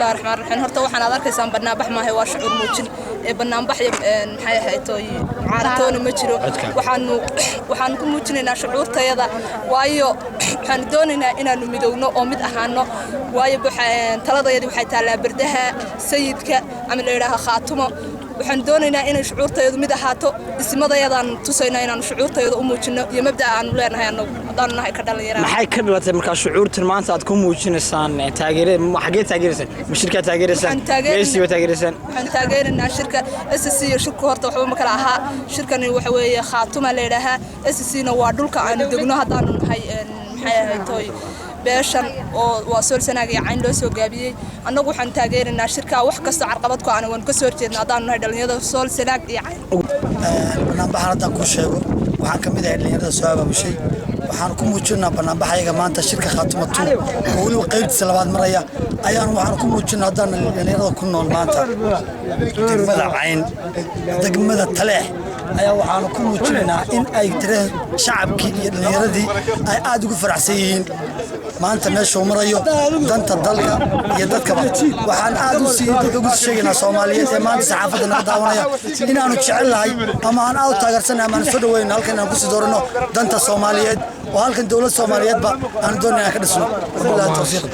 الله الرحمن الرحيم horta waxaan aad arkaysaan barnaamij ma waa shucuur muujin ee barnaamij maxay ahaaytay caaratoona ma jiro waxaan ku muujinaynaa shucuurtayada waayo waxaan doonaynaa inaanu midowno oo mid ahaano waayo taladayadu waxay taalaa bardaha sayidka ama la yiraahdo khaatumo waxaan doonaynaa inay shucuurtayadu mid ahaato ismadayadaan tusaynaa inaan shucuurtayada u muujino iyo mabda'a aan leenahay anagu hadaan nahay ka dhalinyarada maxay ka dhibatay marka shucuurtan maanta aad ku muujinaysaan taageerada xagee taageeraysan shirka taageeraysan meesii waa taageeraysan waxaan taageerinaa shirka SSC iyo shirku horta waxba ma kala aha shirkani waxa weeye khaatuma leedahay SSC na waa dhulka aan degno hadaan nahay maxay ahayd beeshan oo waa soo sanaag iyo cayn loo soo gaabiyay annagu waxaan taageerinaa shirka wax kasta carqabad ku aan waan ka soo horjeednaa hadaan nahay dhalinyarada soo sanaag iyo cayn barnaamij hadda ku sheego waxaan kamid ahay dhalinyarada soo abaabushay waxaan ku muujinaa barnaamijyada maanta shirka khaatumatu oo wali qaybtiisa labaad maraya ayaan waxaan ku muujinaa hadaan dhalinyarada ku nool maanta degmada cayn degmada taleex ayaa waxaan ku muujinaynaa in ay tireen shacabkii iyo dhalinyaradii ay aad ugu faraxsan yihiin maanta meesha uu marayo danta dalka iyo dadkaba waxaan aad u sii ugu sheegaynaa Soomaaliyeed ee maanta saxaafadda naga daawanaya inaanu jecelahay ama aan aad taageersanahay ama soo dhaweyn halkan aan ku sii doorano danta Soomaaliyeed oo halkan dawladda Soomaaliyeed ba aan doonayaa ka dhisno wabillahi tawfiiq